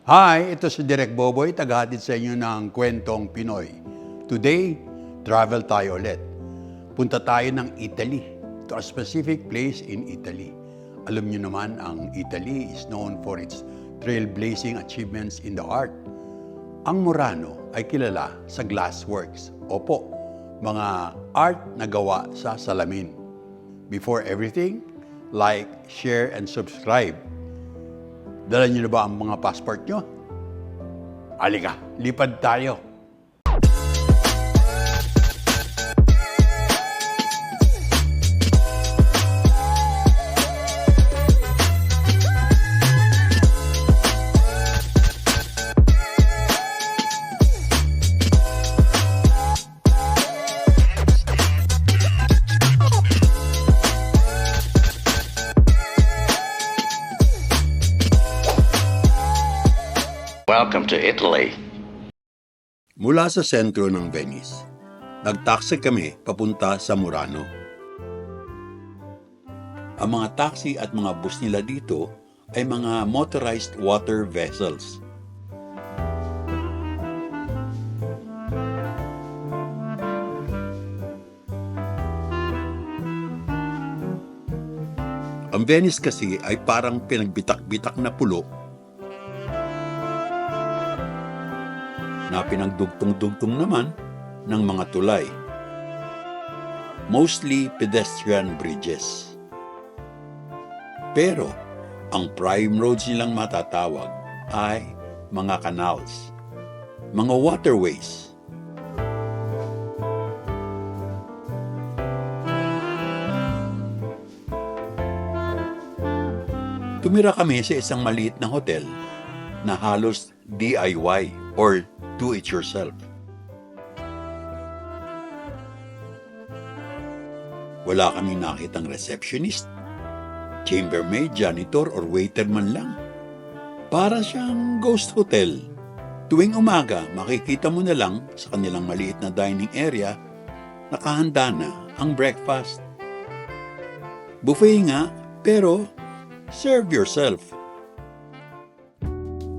Hi, ito si Direk Boboy, tagahatid sa inyo ng Kwentong Pinoy. Today, travel tayo ulit. Punta tayo ng Italy, to a specific place in Italy. Alam niyo naman, ang Italy is known for its trailblazing achievements in the art. Ang Murano ay kilala sa glassworks. Opo, mga art na gawa sa salamin. Before everything, like, share, and subscribe. Dala niyo na ba ang mga passport niyo? Halika, lipad tayo. Welcome to Italy. Mula sa sentro ng Venice, nagtaksi kami papunta sa Murano. Ang mga taxi at mga bus nila dito ay mga motorized water vessels. Ang Venice kasi ay parang pinagbitak-bitak na pulo na pinagdugtong-dugtong naman ng mga tulay. Mostly pedestrian bridges. Pero, ang prime roads nilang matatawag ay mga canals, mga waterways. Tumira kami sa isang maliit na hotel na halos DIY or do-it-yourself. Wala kaming nakitang receptionist, chambermaid, janitor, or waiter man lang. Para siyang ghost hotel. Tuwing umaga, makikita mo na lang sa kanilang maliit na dining area, nakahanda na ang breakfast. Buffet nga, pero serve yourself.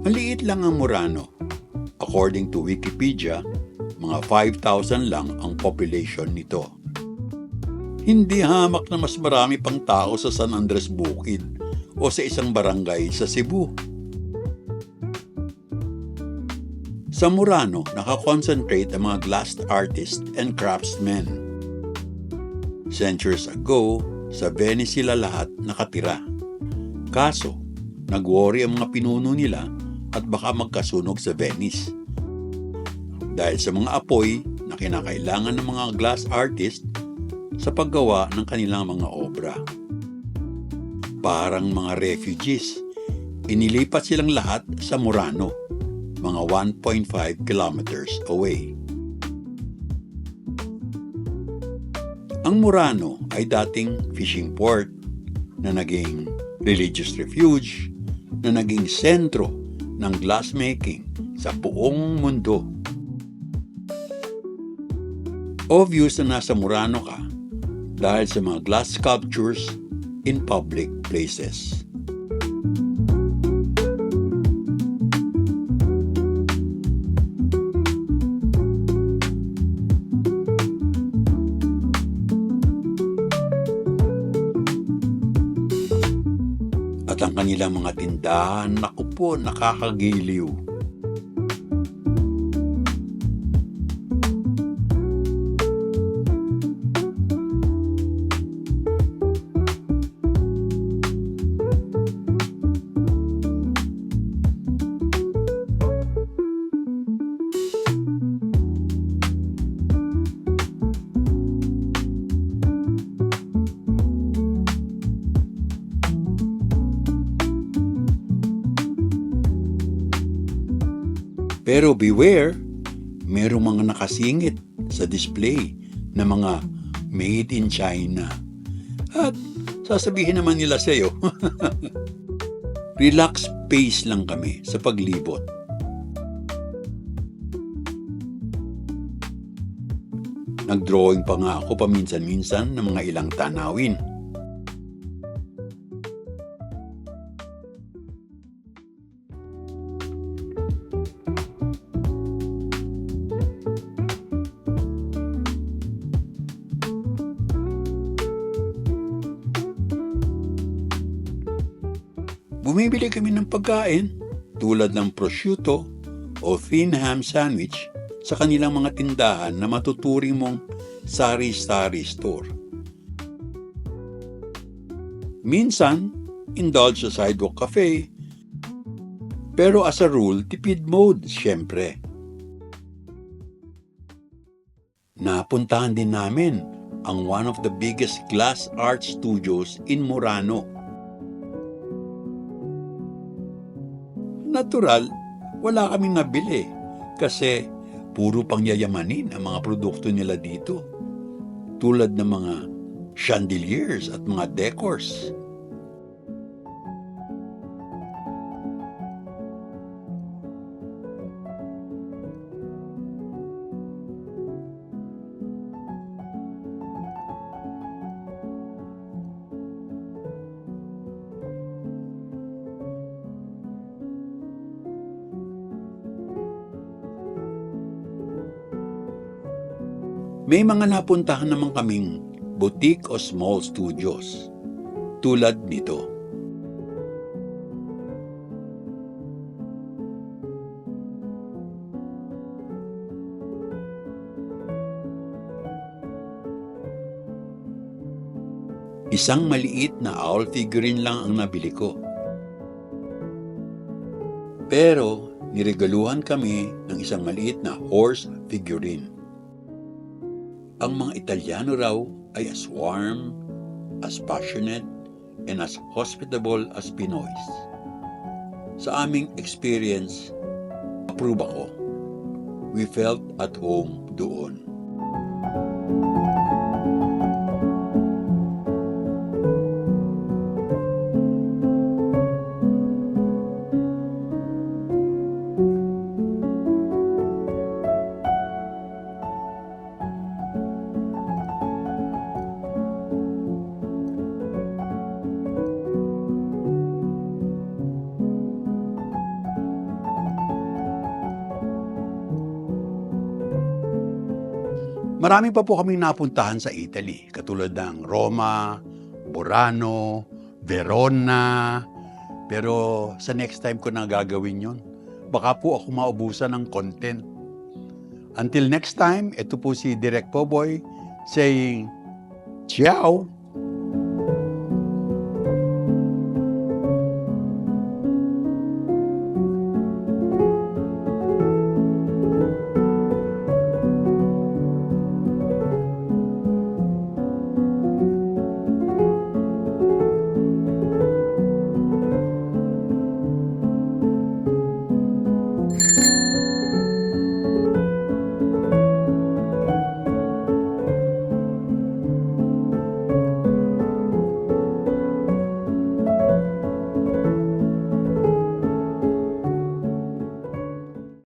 Maliit lang ang Murano. According to Wikipedia, mga 5,000 lang ang population nito. Hindi hamak na mas marami pang tao sa San Andres Bukid o sa isang barangay sa Cebu. Sa Murano, nakakonsentrate ang mga glass artists and craftsmen. Centuries ago, sa Venice sila lahat nakatira. Kaso, nag-worry ang mga pinuno nila at baka magkasunog sa Venice. Dahil sa mga apoy na kinakailangan ng mga glass artist sa paggawa ng kanilang mga obra. Parang mga refugees, inilipat silang lahat sa Murano, mga 1.5 kilometers away. Ang Murano ay dating fishing port na naging religious refuge, na naging sentro ng glassmaking sa buong mundo. Obvious na nasa Murano ka dahil sa mga glass sculptures in public places. At ang kanilang mga tindahan, naku po, nakakagiliw. Pero beware, merong mga nakasingit sa display na mga made in China. At sasabihin naman nila sa iyo, relax pace lang kami sa paglibot. Nag-drawing pa nga ako paminsan-minsan ng mga ilang tanawin. Bumibili kami ng pagkain tulad ng prosciutto o thin ham sandwich sa kanilang mga tindahan na matuturing mong sari-sari store. Minsan, indulge sa sidewalk cafe, pero as a rule, tipid mode, syempre. Napuntahan din namin ang one of the biggest glass art studios in Murano. Natural, wala kaming nabili kasi puro pangyayamanin ang mga produkto nila dito, tulad ng mga chandeliers at mga decors. May mga napuntahan naman kaming boutique o small studios, tulad nito. Isang maliit na owl figurine lang ang nabili ko. Pero niregaluhan kami ng isang maliit na horse figurine. Ang mga Italyano raw ay as warm, as passionate, and as hospitable as Pinoys. Sa aming experience, approve ako. We felt at home doon. Marami pa po kaming napuntahan sa Italy, katulad ng Roma, Burano, Verona. Pero sa next time ko na gagawin yon, baka po ako maubusan ng content. Until next time, ito po si Direk Poboy saying, Ciao!